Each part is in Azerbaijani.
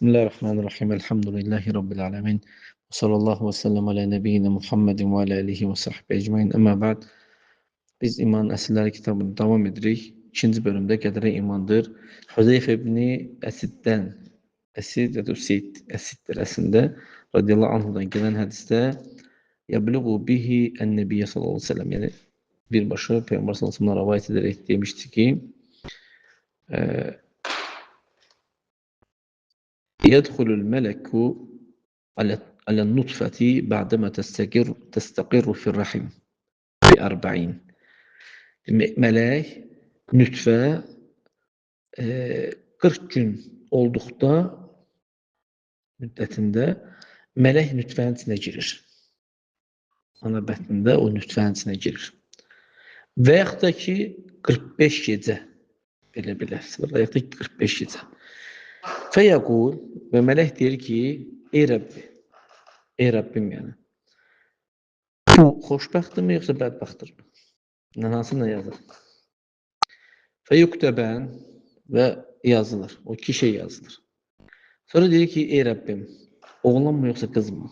Bismillahirrahmanirrahim. Elhamdülillahi Rabbil alemin. Sallallahu ve sellem ala nebiyyina Muhammedin ve ala alihi ve sahbihi ecmain. Amma ba'd. Biz İman Əsirləri kitabını davam edirik. İkinci bölümdə qədərə imandır. Hüzeyfə ibn Əsiddən, Əsid ya da Üseyd, Əsiddir əslində, radiyallahu anhudan gələn hədisdə yəbluğu bihi ən-nebiyyə sallallahu aleyhi ve sellem, yəni birbaşa Peyğəmbər sallallahu aleyhi ve sellem rivayet ederek demişti ki, يدخل الملك على النطفة بعدما تستقر في الرحم ب40. Melek nütfə 40 gün olduqda müddətində melek nütfənin içinə girir. Ana bətnində o nütfənin içinə girir. Və yaxud da ki 45 gecə belə bir ləfz var. Və yaxud da ki 45 gecə. Fəyəqul və mələk deyir ki, ey Rəbbim yəni. Bu xoşbəxtdirmi yoxsa bədbəxtdirmi? Hansına yazır? Fəyuktəbən və yazılır. O iki şey yazılır. Sonra deyir ki, ey Rəbbim, oğlan mı yoxsa qız mı?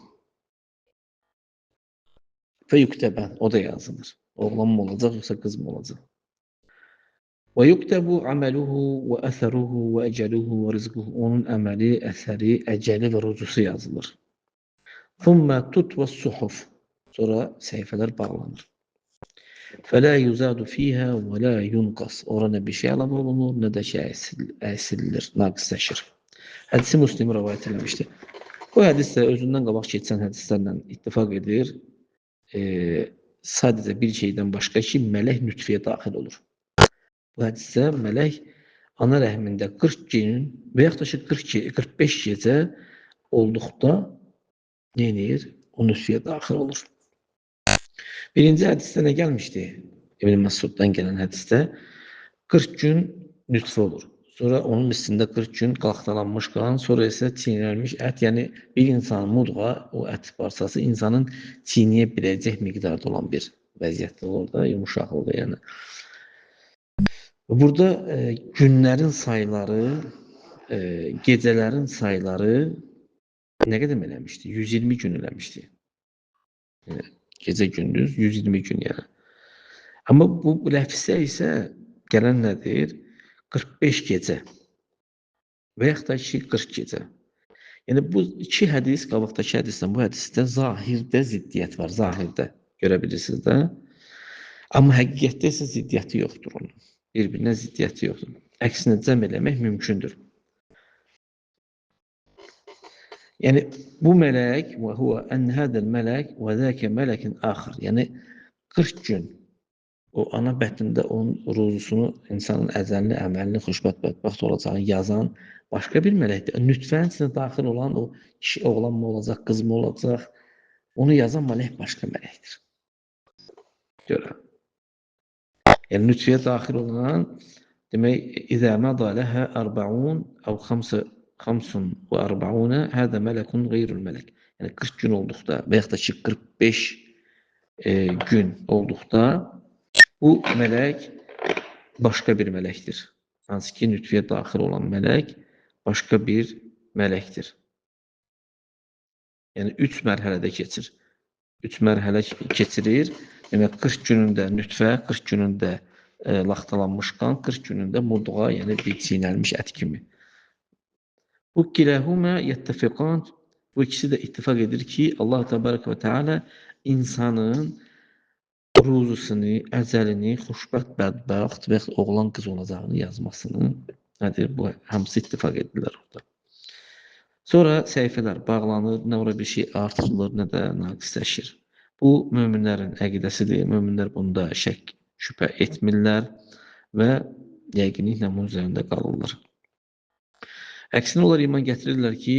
Fəyuktəbən, o da yazılır. Oğlan mı olacaq yoxsa qız mı olacaq? Və yuktabu aməluhu və əsəruhu və əcəluhu və rizquhu. Onun əməli, əsəri, əcəli və ruzusu yazılır. Thumma tutva suhuf. Sonra səhifələr bağlanır. Fələ yuzadu fiyhə və la yunqas. Ora nə bir şey əlavə olunur, nə də şey əsililir, naqisləşir. Hədisi Müslim rivayət etmişdir. Bu hədis də özündən qabaq keçən hədislərlə ittifaq edir. Sadəcə bir şeydən başqa ki, mələk nütfəyə daxil olur. Bu hədisdə mələk ana rəhmində 40 gün və yaxud da ki 45 gecə olduqda nə edir? O nütfəyə daxil olur. Birinci hədisdə nə gəlmişdi? İbn Məsuddan gələn hədisdə 40 gün nütfə olur. Sonra onun üstündə 40 gün qalxtalanmış qan, sonra isə çiynənmiş ət, yəni bir insanın mudğa, o ət parçası insanın çiynəyə biləcək miqdarda olan bir vəziyyətdə olur da, yumuşaqlığı yəni. Burada günlərin sayıları, gecələrin sayıları nə qədər eləmişdi? 120 gün eləmişdi. Gecə gündüz 120 gün yəni. Amma bu ləfzə isə gələn nədir? 45 gecə və yaxud da ki 40 gecə. Yəni bu iki hədis, qabaqdakı hədisdən bu hədisdə zahirdə ziddiyyət var, zahirdə görə bilirsiniz də. Amma həqiqətdə isə ziddiyyəti yoxdur onun. Bir-birinə ziddiyyəti yoxdur. Əksinə cəm eləmək mümkündür. Yəni bu mələk və huwa ən hədəl mələk və zəkə mələkin axır. Yəni 40 gün o ana bətnində onun ruzusunu, insanın əzəlini, əməlini, xoşbəxt, bədbəxt olacağını yazan başqa bir mələkdir. Nütfənin içinə daxil olan o kişi oğlan mı olacaq, qız mı olacaq, onu yazan mələk başqa mələkdir. Görə. Yəni nütfəyə daxil olan demək, İzə mədə ləhə 40 əv 45 hədə mələkun qeyrül mələk. Yəni 40 gün olduqda və yaxud da ki 45 gün olduqda bu mələk başqa bir mələkdir. Hansı ki nütfəyə daxil olan mələk başqa bir mələkdir. Yəni 3 mərhələdə keçir. 3 mərhələ keçirir. Demək 40 günündə nütfə, 40 günündə laxtalanmış qan, 40 günündə mudğa, yəni bir çiynəlmiş ət kimi. Bu kiləhumə yəttəfiqan, bu ikisi də ittifaq edir ki, Allah təbarək və teala insanın ruzusunu, əcəlini, xoşbəxt, bədbəxt və oğlan qız olacağını yazmasını nədir? Bu hamısı ittifaq edirlər orada. Sonra səhifələr bağlanır, nə ora bir şey artırılır, nə də naqisləşir. Bu möminlərin əqidəsidir. Möminlər bunda şək, şübhə etmirlər və yəqinliklə bunun üzərində qalırlar. Əksinə onlar iman gətirirlər ki,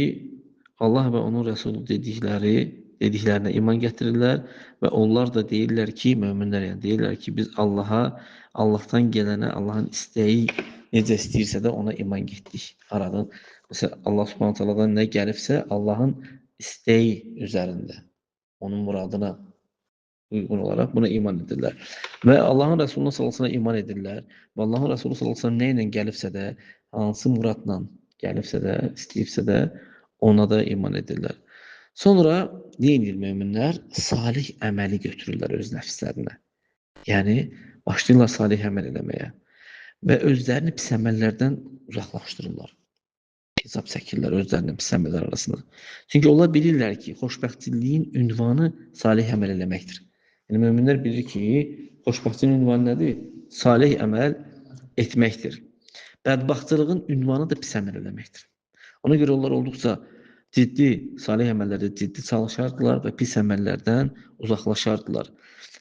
Allah və onun Rəsulu dediklərinə iman gətirirlər və onlar da deyirlər ki, möminlər yəni deyirlər ki, biz Allahdan gələnə, Allahın istəyi necə istəyirsə də ona iman getdik. Aradan, məsələn, Allah Subhanahu taala'dan nə gəlibsə, Allahın istəyi üzərində, onun muradına uyğun olaraq buna iman edirlər. Və Allahın Rəsuluna sallallahu iman edirlər. Və Allahın Rəsulu sallallahu nə ilə gəlibsə də, hansı muradla gəlibsə də, istəyibsə də ona da iman edirlər. Sonra nə edir möminlər? Salih əməli götürürlər öz nəfslərinə. Yəni başlayırlar salih əməl eləməyə və özlərini pis əməllərdən uzaqlaşdırırlar. Hesab çəkirlər özlərinin pis əməllər arasında. Çünki onlar bilirlər ki, xoşbəxtçiliyin ünvanı salih əməl eləməkdir. Yəni möminlər bilir ki, xoşbəxtçiliyin ünvanı nədir? Salih əməl etməkdir. Bədbaxtçılığın ünvanı da pis əməl eləməkdir. Ona görə onlar olduqca ciddi, salih əməllərdə ciddi çalışardılar və pis əməllərdən uzaqlaşardılar.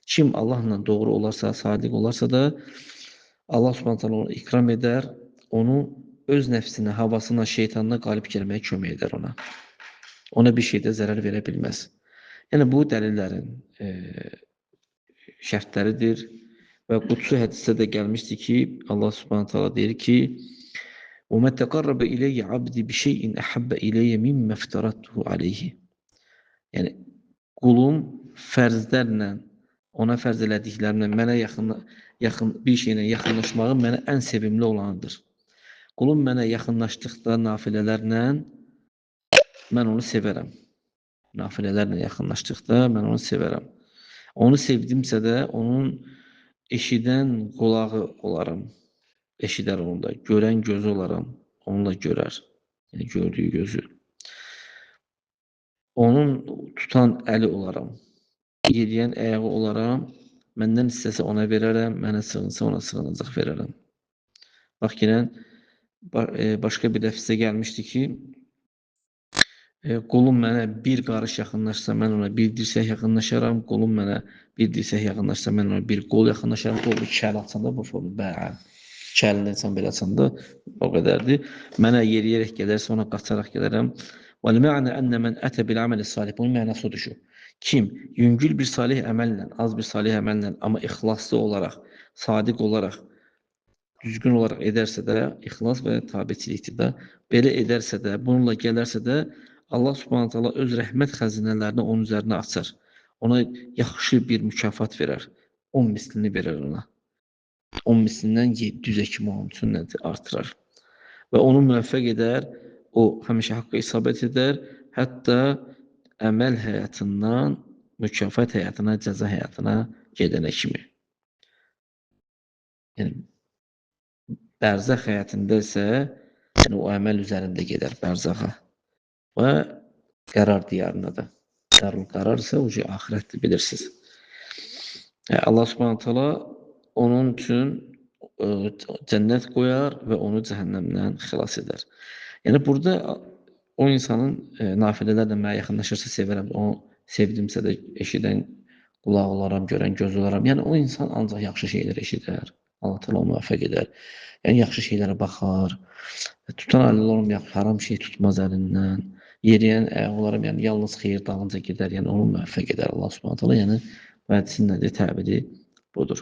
Kim Allahla doğru olarsa, sadiq olarsa da Allah Subhanahu taala onu ikram edər, onu öz nəfsinə, havasına, şeytanına qalib gəlməyə kömək edər ona. Ona bir şeydə zərər verə bilməz. Yəni bu dəlillərin şərtləridir və qudsi hədisdə də gəlmişdi ki, Allah Subhanahu taala deyir ki: وَمَا تَقَرَّبَ إِلَيَّ عَبْدِي بِشَيْءٍ أَحَبَّ إِلَيَّ مِمَّا افْتَرَضْتُهُ عَلَيْهِ. Yəni qulum fərzlərlə, ona fərz elədiklərimlə mənə yaxın bir şeylə yaxınlaşmağı mənə ən sevimli olanıdır. Qulum mənə yaxınlaşdıqda nafilələrlə mən onu sevərəm. Nafilələrlə yaxınlaşdıqda mən onu sevərəm. Onu sevdimsə də onun eşidən qulağı olaram. Eşidər onu da. Görən gözü olaram. Onunla görər. Yəni gördüyü gözü. Onun tutan əli olaram. Yeriyən ayağı olaram. Məndən istəsə ona verərəm. Mənə sığınsa ona sığınacaq verərəm. Bax yenə başqa bir dəfsdə gəlmişdi ki, qolum mənə bir qarış yaxınlaşsa, mən ona bir dirsək yaxınlaşaram. Qolum mənə bir dirsək yaxınlaşsa, mən ona bir qol yaxınlaşaram. O bir kəl açanda bu formu bəli. Kəlini insan belə açanda o qədərdir. Mənə yeriyərək gələrsə, ona qaçaraq gələrəm. وَالْمَعْنَ أَنَّ مَنْ أَتَى بِالْعَمَلِ الصَّالِحِ. Bunun mənası odur şu. Kim yüngül bir salih əməllə, az bir salih əməllə, amma ixlaslı olaraq, sadiq olaraq, düzgün olaraq edərsə də, ixlas və tabiçilikdir də, belə edərsə də, bununla gələrsə də, Allah Subhanahu taala öz rəhmət xəzinələrini onun üzərinə açar. Ona yaxşı bir mükafat verər. 10 mislini verər ona. 10 mislindən 700-ə kimi onun üçün artırar. Və onu müvəffəq edər, o həmişə haqqa isabət edər, hətta əməl həyatından mükafat həyatına, cəza həyatına gedənə kimi. Yəni, bərzəx həyatında isə yəni, o əməl üzərində gedər bərzaxa və qərar diyarına da. Qərar isə o ki, axirətdir, bilirsiniz. Allah Subhanahu taala onun üçün cənnət qoyar və onu cəhənnəmdən xilas edər. Yəni, burada o insanın nafilələrlə mənə yaxınlaşırsa sevərəm, onu sevdimsə də eşidən qulaq olaram, görən göz olaram. Yəni, o insan ancaq yaxşı şeylər eşidər. Allah təala onu müvəffəq edər. Yəni, yaxşı şeylərə baxar. Tutan əlil olmayan haram şey tutmaz əlindən. Yeriyən ayağı olaram, yəni yalnız xeyir dalınca gedər. Yəni, onu müvəffəq edər Allah Subhanahu taala. Yəni, bu hədisin nədir? Təbiri budur.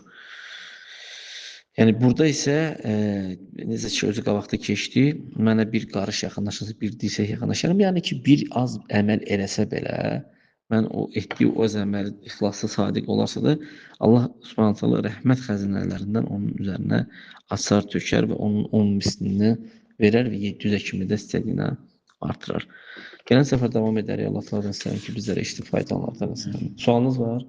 Yəni, burada isə necə ki, özü qabaqda keçdi, mənə bir qarış yaxınlaşırsa, bir dirsək yaxınlaşaram. Yəni ki, bir az əməl eləsə belə, mən o etdiyi o əməl ixlaslı, sadiq olarsa da, Allah Subhanahu taala rəhmət xəzinələrindən onun üzərinə açar, tökər və onun 10 mislini verər və 700-ə kimi də istədiyinə artırar. Gələn səfər davam edərik. Allah təala istəyir ki, bizlərə eşitib faydalanarlar. Sualınız var?